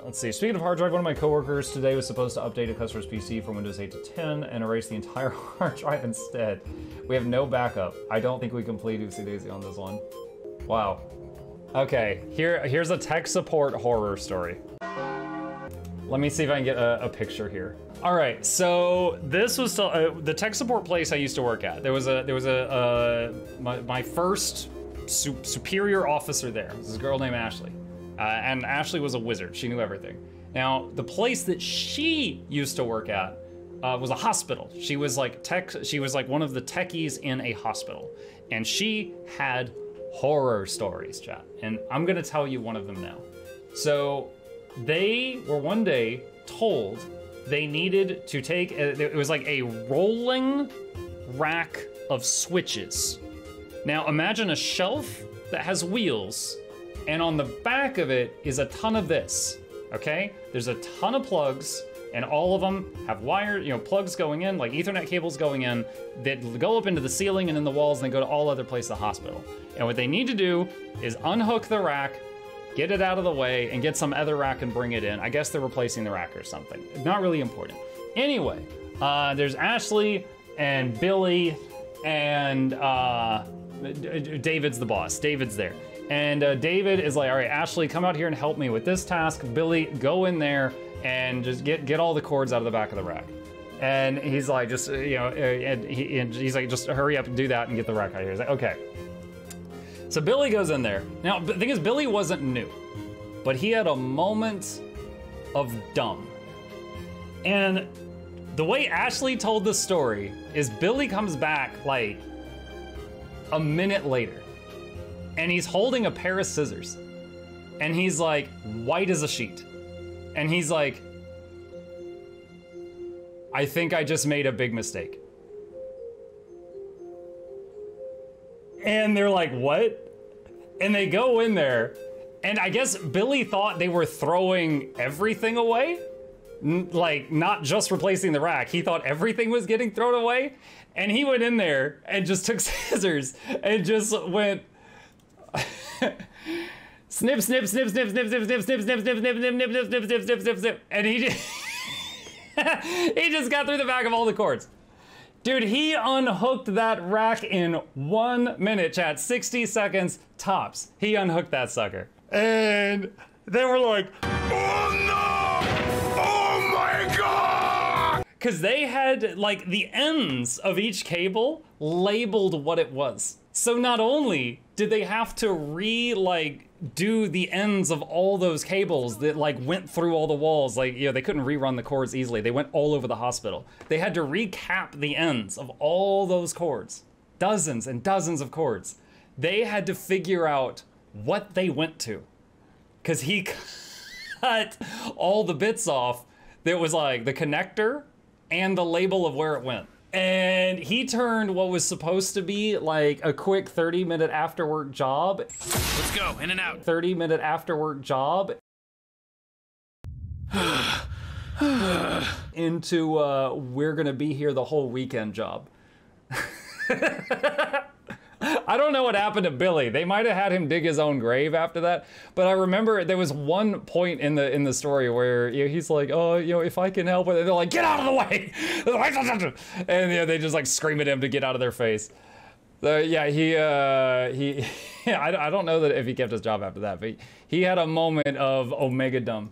Let's see. Speaking of hard drive, one of my coworkers today was supposed to update a customer's PC from Windows 8 to 10 and erase the entire hard drive instead. We have no backup. I don't think we can play Oopsie Daisy on this one. Wow. Okay, here's a tech support horror story. Let me see if I can get a picture here. All right, so this was still, the tech support place I used to work at. There was my first superior officer there. This is a girl named Ashley. And Ashley was a wizard. She knew everything. Now, the place that she used to work at was a hospital. She was like one of the techies in a hospital. And she had horror stories, chat. And I'm gonna tell you one of them now. So they were one day told they needed to take, it was like a rolling rack of switches. Now imagine a shelf that has wheels, and on the back of it is a ton of this, okay? There's a ton of plugs, and all of them have wire, plugs going in, like Ethernet cables going in, that go up into the ceiling and in the walls, and they go to all other places in the hospital. And what they need to do is unhook the rack, get it out of the way, and get some other rack and bring it in. I guess they're replacing the rack or something. Not really important. Anyway, there's Ashley and Billy and David's the boss. David's there. And David is like, all right, Ashley, come out here and help me with this task. Billy, go in there and just get all the cords out of the back of the rack. And he's like, just, he's like, just hurry up and do that and get the rack out of here. He's like, okay. So Billy goes in there. Now, the thing is, Billy wasn't new, but he had a moment of dumb. And the way Ashley told the story is Billy comes back like a minute later, and he's holding a pair of scissors, and he's like white as a sheet. And he's like, I think I just made a big mistake. And they're like, what? And they go in there, and I guess Billy thought they were throwing everything away. Like, not just replacing the rack. He thought everything was getting thrown away. And he went in there and just took scissors and just went snip, snip, snip, snip, snip, snip, snip, snip, snip, snip, snip, snip, snip, snip, snip, snip, snip, snip, snip. And he just got through the back of all the cords. Dude, he unhooked that rack in 1 minute, chat. 60 seconds tops. He unhooked that sucker. And they were like, oh no! Oh my god! Because they had, like, the ends of each cable labeled what it was. So not only did they have to do the ends of all those cables that like went through all the walls, like, they couldn't rerun the cords easily. They went all over the hospital. They had to recap the ends of all those cords, dozens and dozens of cords. They had to figure out what they went to, because he cut all the bits off that was like the connector and the label of where it went. And he turned what was supposed to be like a quick 30-minute after work job. Let's go, in and out. 30-minute after work job into we're gonna be here the whole weekend job. I don't know what happened to Billy. They might have had him dig his own grave after that. But I remember there was one point in the story where he's like, oh, if I can help it, and they're like, get out of the way! And they just like scream at him to get out of their face. So yeah, I don't know that if he kept his job after that, but he had a moment of Omega dumb.